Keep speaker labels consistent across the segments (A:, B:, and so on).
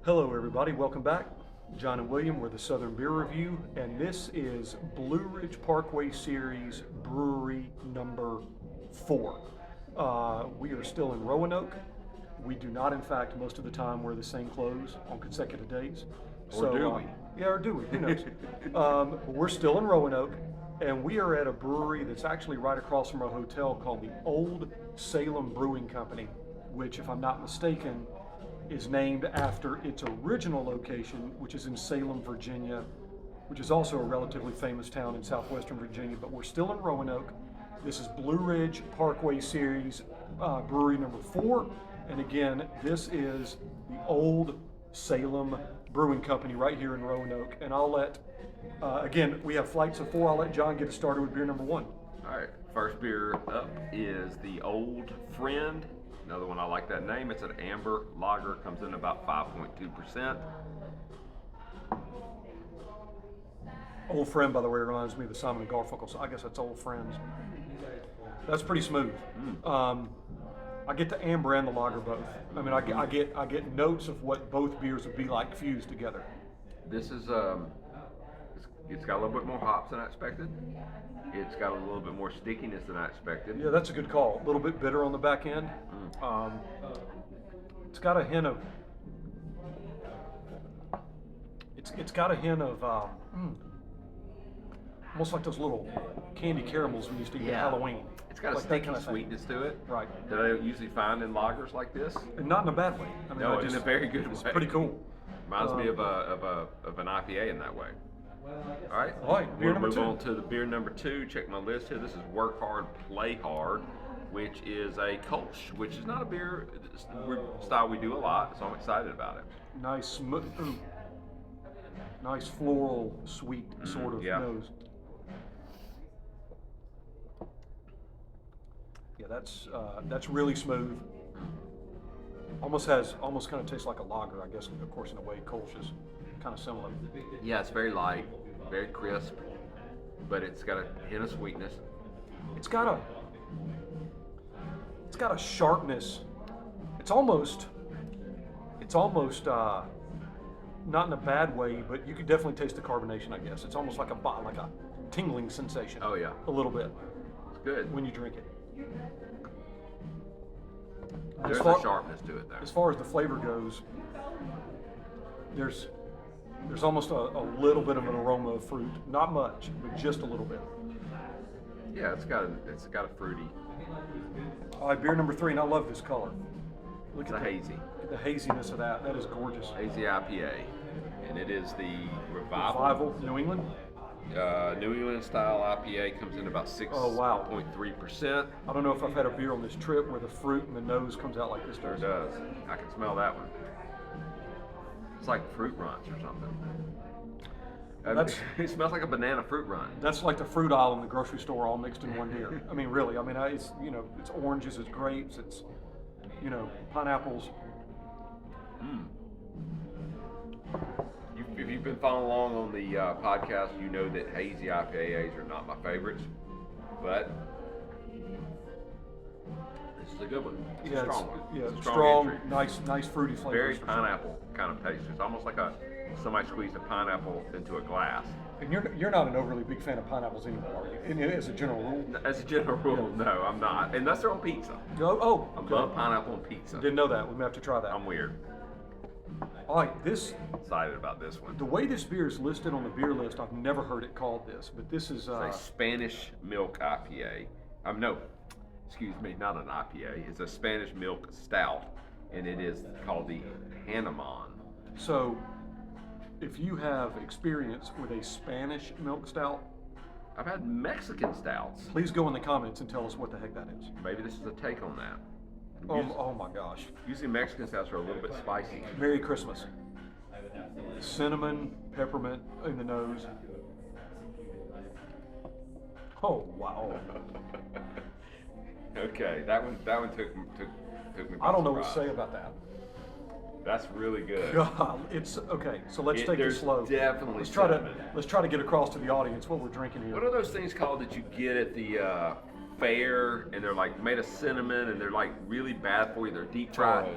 A: Hello everybody, welcome back. John and William, we're the Southern Beer Review, and this is Blue Ridge Parkway Series Brewery number 4. We are still in Roanoke. We do not, in fact, most of the time wear the same clothes on consecutive days.
B: Or do we?
A: Yeah, or do we? Who knows? But we're still in Roanoke, and we are at a brewery that's actually right across from our hotel called the Old Salem Brewing Company, which, if I'm not mistaken, is named after its original location, which is in Salem, Virginia, which is also a relatively famous town in southwestern Virginia, but we're still in Roanoke. This is Blue Ridge Parkway Series Brewery number 4, and again, this is the Old Salem Brewing Company right here in Roanoke, and I'll let, again, we have flights of 4, I'll let John get us started with beer number 1.
B: All right, first beer up is the Old Friend. Another one, I like that name. It's an amber lager, comes in about 5.2%.
A: Old Friend, by the way, reminds me of the Simon and Garfunkel, so I guess that's Old Friends. That's pretty smooth. I get the amber and the lager both. I mean, I get notes of what both beers would be like fused together.
B: This is it's got a little bit more hops than I expected. It's got a little bit more stickiness than I expected.
A: Yeah, that's a good call. A little bit bitter on the back end. It's got a hint of. It's got a hint of almost like those little candy caramels we used to eat at Halloween.
B: It's got a
A: like
B: sticky
A: kind of
B: sweetness to it.
A: Right.
B: That I don't usually find in lagers like this.
A: And not in a bad way. I mean,
B: No, in a very good
A: it's
B: way.
A: pretty cool.
B: Reminds me of an IPA in that way. All right.
A: Beer
B: We'll
A: number
B: move
A: 2.
B: on to the beer number 2. Check my list here. This is Work Hard, Play Hard, which is a Kolsch, which is not a beer style we do a lot, so I'm excited about it.
A: Nice, nice floral, sweet sort of nose. Yeah, that's really smooth. Almost kind of tastes like a lager, I guess. Of course, in a way, Kolsch is kind of similar.
B: Yeah, it's very light, very crisp, but it's got a hint of sweetness.
A: It's got a sharpness. It's almost not in a bad way, but you could definitely taste the carbonation, I guess. It's almost like a tingling sensation.
B: Oh yeah,
A: a little bit.
B: It's good
A: when you drink it.
B: There's a sharpness to it there.
A: As far as the flavor goes, there's almost a little bit of an aroma of fruit. Not much, but just a little bit.
B: Yeah, it's got a fruity.
A: All right, beer number 3, and I love this color.
B: Look at the hazy.
A: The haziness of that. That is gorgeous.
B: Hazy IPA, and it is the Revival
A: New England.
B: New England style IPA, comes in about 6.3%.
A: I don't know if I've had a beer on this trip where the fruit and the nose comes out like this does.
B: Sure does. I can smell that one. It's like Fruit Runs or something. It smells like a banana fruit run.
A: That's like the fruit aisle in the grocery store all mixed in one beer. I mean, really. I mean, it's oranges, it's grapes, it's pineapples.
B: If you've been following along on the podcast, you know that hazy IPAs are not my favorites, but this is a good one. It's a strong one.
A: Yeah,
B: it's a
A: strong
B: entry.
A: nice fruity flavor.
B: Very pineapple kind of taste. It's almost like somebody squeezed a pineapple into a glass.
A: And you're not an overly big fan of pineapples anymore, are you? As a general rule?
B: As a general rule, no, I'm not. Unless they're on pizza.
A: I
B: love pineapple on pizza.
A: Didn't know that. We may have to try that.
B: I'm weird.
A: All right,
B: excited about this one.
A: The way this beer is listed on the beer list, I've never heard it called this, but this is
B: it's a Spanish milk IPA. No, excuse me, not an IPA. It's a Spanish milk stout, and it is called the Hanamon.
A: So, if you have experience with a Spanish milk stout,
B: I've had Mexican stouts.
A: Please go in the comments and tell us what the heck that is.
B: Maybe this is a take on that.
A: Oh my gosh.
B: Usually Mexican stouts are a little bit spicy.
A: Merry Christmas. Cinnamon, peppermint in the nose. Oh wow.
B: Okay, that one took me by
A: I don't know
B: surprise.
A: what to say about that.
B: That's really good.
A: God, it's okay. So let's take it slow.
B: Definitely.
A: Let's try to get across to the audience what we're drinking here.
B: What are those things called that you get at the fair, and they're like made of cinnamon, and they're like really bad for you? They're deep fried.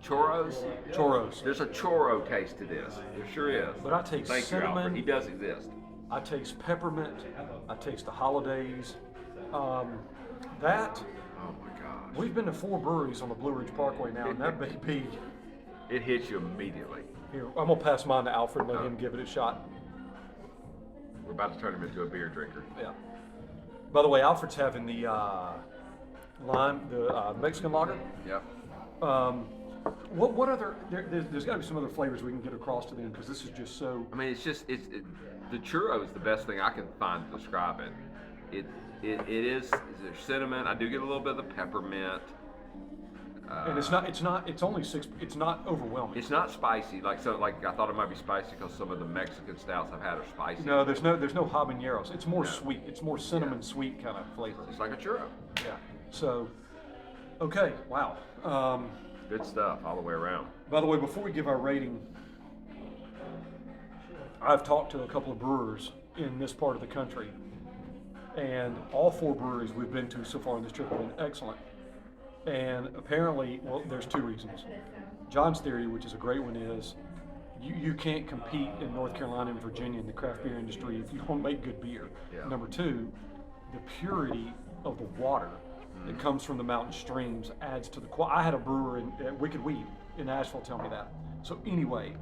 B: Churros?
A: Churros.
B: There's a churro taste to this. There sure is.
A: But I taste
B: Thank you,
A: cinnamon.
B: Alfred. He does exist.
A: I taste peppermint. I taste the holidays. That
B: Oh my gosh.
A: we've been to 4 breweries on the Blue Ridge Parkway now, and that baby.
B: It hits you immediately.
A: Here, I'm gonna pass mine to Alfred and let him give it a shot.
B: We're about to turn him into a beer drinker.
A: Yeah. By the way, Alfred's having the Mexican lager.
B: Yep.
A: What other? There's got to be some other flavors we can get across to them because this is just so.
B: I mean, it's the churro is the best thing I can find to describe it. It is there's cinnamon. I do get a little bit of the peppermint.
A: And it's only 6. It's not overwhelming.
B: It's not spicy. Like I thought it might be spicy because some of the Mexican stouts I've had are spicy.
A: No, there's no habaneros. It's more sweet. It's more cinnamon sweet kind of flavor.
B: It's like a churro.
A: Yeah. So, okay. Wow.
B: Good stuff all the way around.
A: By the way, before we give our rating, I've talked to a couple of brewers in this part of the country, and all 4 breweries we've been to so far on this trip have been excellent. And apparently, well, there's 2 reasons. John's theory, which is a great one, is you can't compete in North Carolina and Virginia in the craft beer industry if you don't make good beer.
B: Yeah.
A: Number 2, the purity of the water that comes from the mountain streams adds to the quality. I had a brewer at Wicked Weed in Asheville tell me that. So anyway,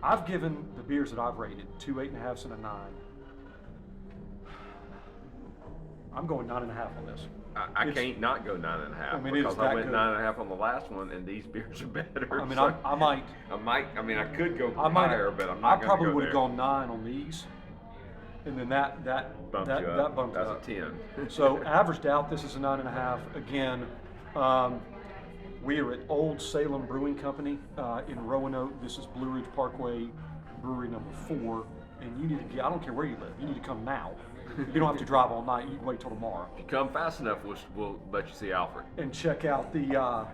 A: I've given the beers that I've rated 2 8.5s and a 9. I'm going 9.5 on this.
B: I can't not go 9.5
A: I mean,
B: because
A: it's
B: I
A: that
B: went
A: good.
B: 9.5 on the last one, and these beers are better.
A: I mean,
B: so
A: I might.
B: I mean, I could go
A: I might.
B: higher, but I'm
A: I
B: not going to
A: probably
B: go
A: would have
B: there.
A: gone 9 on these, and then that
B: Bumped
A: that
B: you up.
A: that bumped it
B: That's
A: up.
B: a 10.
A: So averaged out, this is a 9.5. Again, we are at Old Salem Brewing Company in Roanoke. This is Blue Ridge Parkway, brewery number 4. And you need to get. I don't care where you live. You need to come now. You don't have to drive all night. You can wait till tomorrow.
B: If you come fast enough, we'll let you see Alfred.
A: And check out the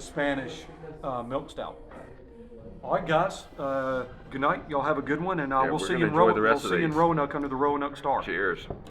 A: Spanish milk stout. All right, guys. Good night. Y'all have a good one, and
B: Yeah,
A: we'll
B: we're
A: see you
B: gonna
A: in
B: enjoy the rest of
A: We'll see you in
B: these.
A: Roanoke under the Roanoke Star.
B: Cheers.